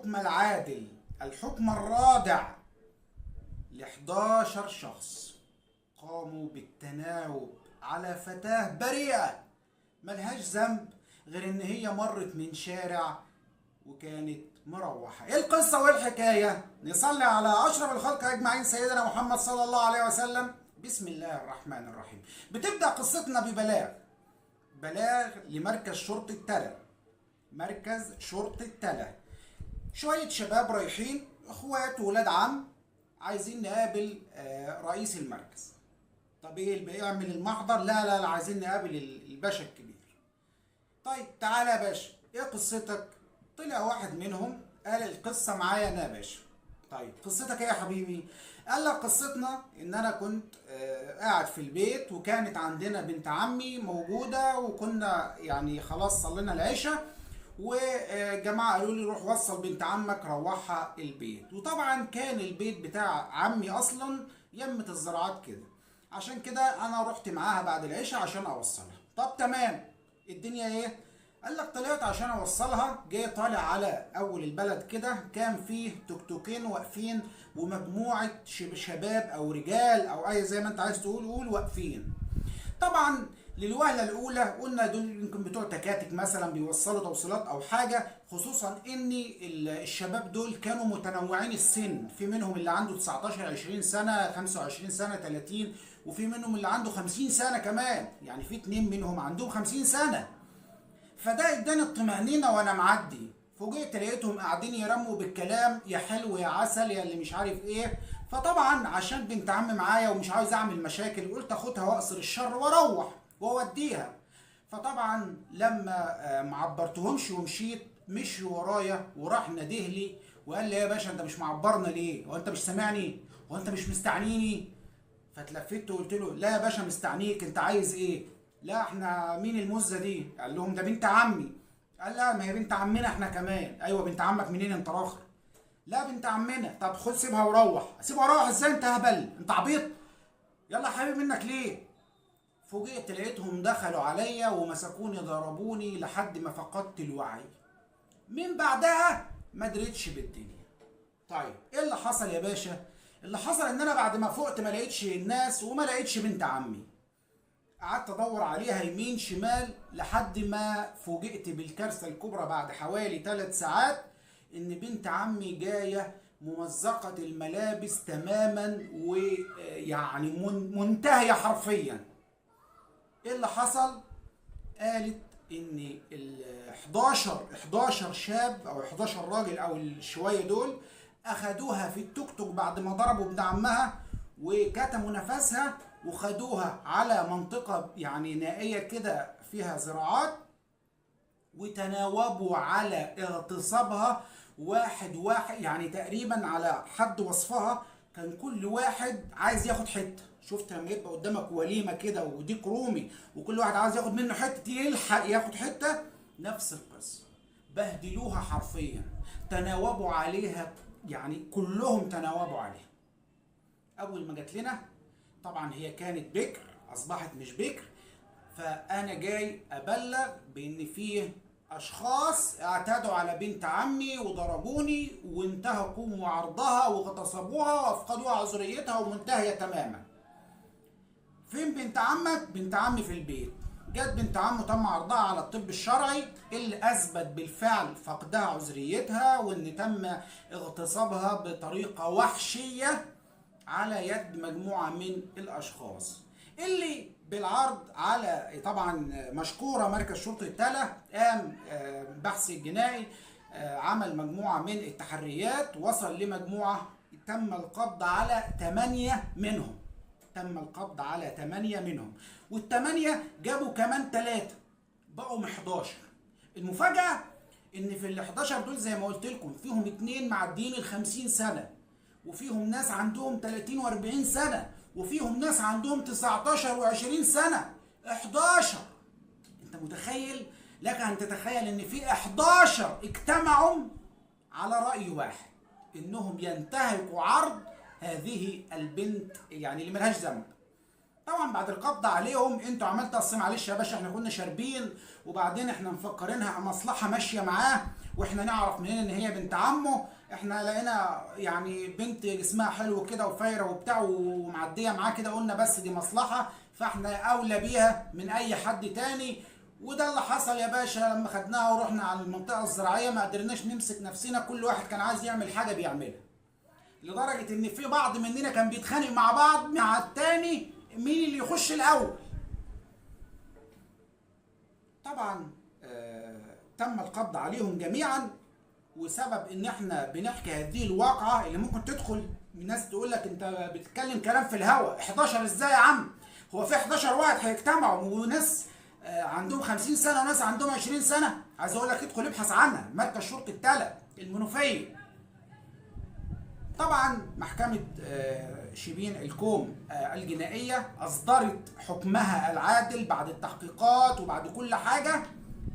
الحكم العادل، الحكم الرادع ل11 شخص قاموا بالتناوب على فتاة بريئة ملهاش ذنب غير ان هي مرت من شارع وكانت مروحة. ايه القصة وايه الحكاية؟ نصلي على اشرف الخلق اجمعين سيدنا محمد صلى الله عليه وسلم. بسم الله الرحمن الرحيم. بتبدأ قصتنا ببلاغ لمركز شرطة تلا. مركز شرطة تلا، شوية شباب رايحين، اخوات وولاد عم، عايزين نقابل رئيس المركز. طب ايه بيعمل المحضر؟ لا عايزين نقابل الباشا الكبير. طيب تعالى يا باشا، ايه قصتك؟ طلع واحد منهم قال القصة معايا انا يا باشا. طيب قصتك ايه يا حبيبي؟ قال لك قصتنا ان انا كنت قاعد في البيت، وكانت عندنا بنت عمي موجودة، وكنا يعني خلاص صلينا العشاء، وجماعة قالوا لي روح وصل بنت عمك روحها البيت. وطبعا كان البيت بتاع عمي اصلا يمة الزراعات كده، عشان كده انا رحت معاها بعد العشاء عشان اوصلها. طب تمام، الدنيا ايه؟ قال لك طلعت عشان اوصلها، جاي طالع على اول البلد كده، كان فيه توكتوكين واقفين ومجموعة شباب او رجال او اي زي ما انت عايز تقول واقفين. طبعا للوهله الاولى قلنا دول يمكن بتوع تكاتك مثلا بيوصلوا توصيلات او حاجه، خصوصا ان الشباب دول كانوا متنوعين السن، في منهم اللي عنده 19 20 سنه، 25 سنه، 30، وفي منهم اللي عنده 50 سنه كمان، يعني في 2 منهم عندهم 50 سنه. فده اداني الطمأنينة وانا معدي. فوجئت لقيتهم قاعدين يرموا بالكلام يا حلو يا عسل يا اللي مش عارف ايه. فطبعا عشان بنت عمي معايا ومش عاوز اعمل مشاكل، قلت اخدها واقصر الشر واروح واوديها. فطبعا لما معبرتهمش ومشيت، مشوا ورايا وراح ناديه لي وقال لي يا باشا انت مش معبرنا ليه؟ هو انت مش سامعني؟ هو انت مش مستعنيني؟ فاتلفت وقلت له لا يا باشا مستعنيك، انت عايز ايه؟ لا احنا مين المزه دي؟ قال لهم ده بنت عمي. قال لا ما هي بنت عمنا احنا كمان. ايوه بنت عمك منين انت راخر؟ لا بنت عمنا. طب خد سيبها وروح. سيبها وروح ازاي؟ انت هبل؟ انت عبيط؟ يلا يا حبيبي منك ليه؟ فوجئت لقيتهم دخلوا عليا ومسكوني ضربوني لحد ما فقدت الوعي. من بعدها ما دريتش بالدنيا. طيب ايه اللي حصل يا باشا؟ اللي حصل ان انا بعد ما فقت ما لقيتش الناس وما لقيتش بنت عمي. قعدت ادور عليها يمين شمال لحد ما فوجئت بالكارثه الكبرى بعد حوالي 3 ساعات، ان بنت عمي جايه ممزقه الملابس تماما ويعني منتهيه حرفيا. ايه اللي حصل؟ قالت ان ال 11 شاب او 11 راجل او الشويه دول اخدوها في التوك توك بعد ما ضربوا ابن عمها وكتموا نفسها، وخدوها على منطقة يعني نائية كده فيها زراعات، وتناوبوا على اغتصابها واحد واحد، يعني تقريبا على حد وصفها كان كل واحد عايز ياخد حتة. شفت لما يبقى قدامك وليمة كده وديك رومي وكل واحد عايز ياخد منه حتة يلحق ياخد حتة؟ نفس القصة، بهدلوها حرفيا، تناوبوا عليها، يعني كلهم تناوبوا عليها. أول ما جت لنا طبعا هي كانت بكر، اصبحت مش بكر، فانا جاي ابلغ بان فيه اشخاص اعتدوا على بنت عمي وضربوني وانتهكوا عرضها واغتصبوها وافقدوها عذريتها ومنتهيه تماما. فين بنت عمك؟ بنت عمي في البيت. جت بنت عمه تم عرضها على الطب الشرعي اللي اثبت بالفعل فقدها عذريتها وان تم اغتصابها بطريقه وحشيه على يد مجموعة من الأشخاص اللي بالعرض على طبعا مشكورة مركز شرطة تلا قام بحث الجنائي، عمل مجموعة من التحريات، وصل لمجموعة تم القبض على 8 منهم. تم القبض على 8 منهم، والثمانية جابوا كمان 3 بقوا 11. المفاجأة ان في ال 11 دول زي ما قلت لكم فيهم 2 معديين ال 50 سنة، وفيهم ناس عندهم 30 و40 سنة، وفيهم ناس عندهم 19 و20 سنة. 11! انت متخيل؟ لك ان تتخيل ان في 11 اجتمعوا على رأي واحد انهم ينتهكوا عرض هذه البنت يعني اللي ملهاش ذنب. طبعا بعد القبض عليهم انتوا عملتوا اصل معلش يا باشا احنا كنا شاربين، وبعدين احنا مفكرينها مصلحه ماشيه معاه، واحنا نعرف منين ان هي بنت عمه، احنا لقينا يعني بنت جسمها حلو كده وفايره وبتاع ومعديه معاه كده، قلنا بس دي مصلحه فاحنا اولى بيها من اي حد تاني. وده اللي حصل يا باشا لما خدناها ورحنا على المنطقه الزراعيه، ما قدرناش نمسك نفسنا، كل واحد كان عايز يعمل حاجه بيعملها، لدرجه ان في بعض مننا كان بيتخانق مع بعض مع التاني مين اللي يخش الاول. طبعا تم القبض عليهم جميعا، وسبب ان احنا بنحكي هذه الواقعه اللي ممكن تدخل الناس تقول لك انت بتتكلم كلام في الهوا، 11 ازاي يا عم؟ هو في 11 واحد هيجتمعوا وناس عندهم 50 سنه وناس عندهم 20 سنه؟ عايز اقول لك ادخل ابحث عنها، مركز شرطه تلا المنوفيه. طبعا محكمة شبين الكوم الجنائية أصدرت حكمها العادل بعد التحقيقات وبعد كل حاجة.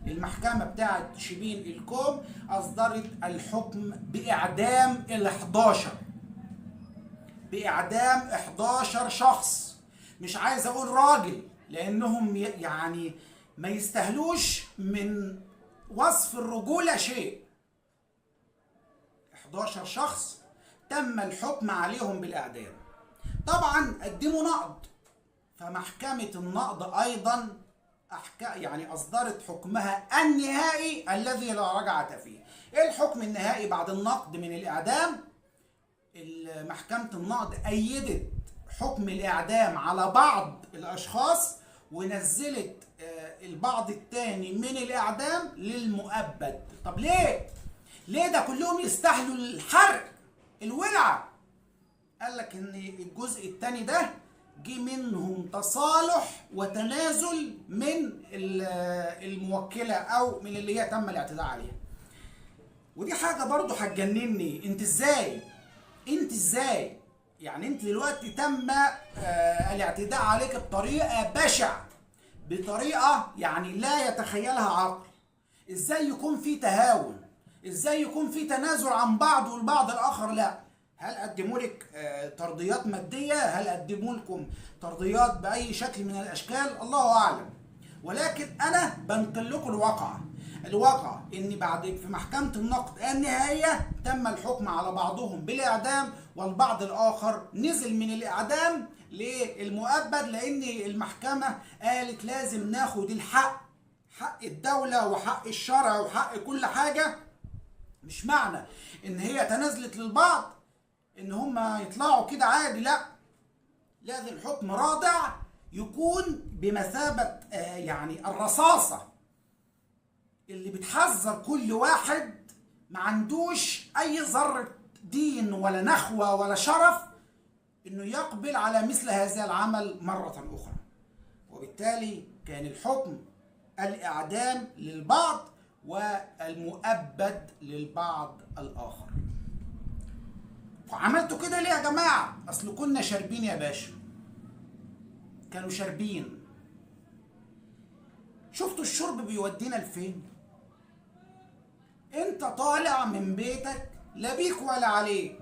المحكمة بتاعت شبين الكوم أصدرت الحكم بإعدام ال11، بإعدام 11 شخص، مش عايز أقول راجل لأنهم يعني ما يستاهلوش من وصف الرجولة شيء. 11 شخص تم الحكم عليهم بالإعدام. طبعا قدموا نقض، فمحكمة النقض أيضا يعني أصدرت حكمها النهائي الذي لا رجعة فيه. إيه الحكم النهائي بعد النقض من الإعدام؟ محكمة النقض أيدت حكم الإعدام على بعض الأشخاص، ونزلت البعض الثاني من الإعدام للمؤبد. طب ليه؟ ليه ده كلهم يستاهلوا الحرق الولعة؟ قال لك ان الجزء الثاني ده جه منهم تصالح وتنازل من الموكلة او من اللي هي تم الاعتداء عليها. ودي حاجة برضو هتجنني، انت ازاي يعني انت دلوقتي تم الاعتداء عليك بطريقة بشعة، بطريقة يعني لا يتخيلها عقل. ازاي يكون في تهاون؟ ازاي يكون في تنازل عن بعض والبعض الاخر لا؟ هل قدموا لك ترضيات ماديه؟ هل قدموا لكم ترضيات باي شكل من الاشكال؟ الله اعلم. ولكن انا بنقل لكم الواقع ان بعد في محكمه النقض النهائيه تم الحكم على بعضهم بالاعدام، والبعض الاخر نزل من الاعدام للمؤبد، لان المحكمه قالت لازم ناخد الحق، حق الدوله وحق الشرع وحق كل حاجه. مش معنى ان هي تنازلت للبعض ان هم يطلعوا كده عادي، لا، لازم حكم رادع يكون بمثابة يعني الرصاصة اللي بتحذر كل واحد ما عندوش اي ذرة دين ولا نخوة ولا شرف انه يقبل على مثل هذا العمل مرة اخرى. وبالتالي كان الحكم الاعدام للبعض والمؤبد للبعض الاخر. وعملتوا كده ليه يا جماعه؟ اصل كنا شاربين يا باشا، كانوا شاربين. شفتوا الشرب بيودينا لفين؟ انت طالع من بيتك لا بيك ولا عليك،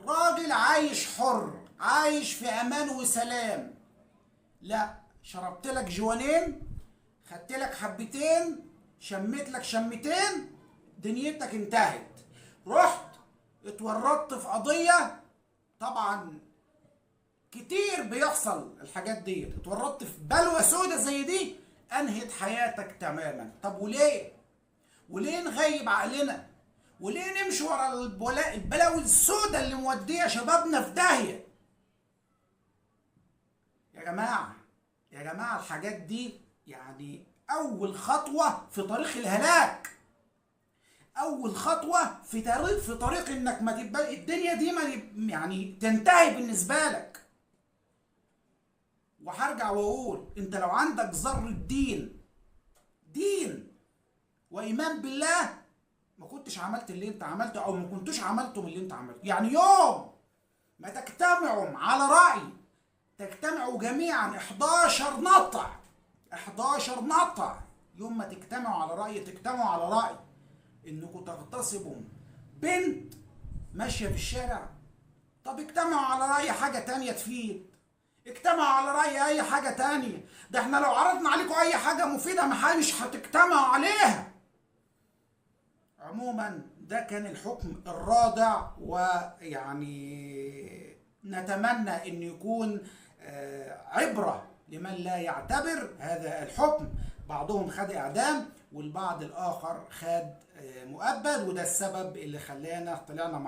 راجل عايش حر، عايش في امان وسلام، لا، شربت لك جوانين، خدت لك حبتين، شميت لك شمتين، دنيتك انتهت، رحت اتورطت في قضية. طبعا كتير بيحصل الحاجات دي، اتورطت في بلوى سودة زي دي انهت حياتك تماما. طب وليه نغيب عقلنا؟ وليه نمشي ورا البلاوي السودة اللي مودية شبابنا في داهية؟ يا جماعة الحاجات دي يعني أول خطوة في طريق الهلاك، أول خطوة في طريق إنك ما تبقى الدنيا دي ما يعني تنتهي بالنسبة لك. وهرجع وأقول أنت لو عندك ذرة دين وإيمان بالله ما كنتش عملت اللي أنت عملته، أو ما كنتوش عملتم اللي أنت عملته. يعني يوم ما تجتمعوا على رأي، تجتمعوا جميعا 11 نطع، يوم ما تجتمعوا على رأي انكم تغتصبوا بنت ماشية في الشارع. طب اجتمعوا على رأي حاجة تانية تفيد، اجتمعوا على رأي اي حاجة تانية. ده احنا لو عرضنا عليكم اي حاجة مفيدة مش هتجتمعوا عليها. عموما ده كان الحكم الرادع، ويعني نتمنى ان يكون عبرة لمن لا يعتبر هذا الحكم. بعضهم خد اعدام والبعض الاخر خد مؤبد، وده السبب اللي خلانا طلعنا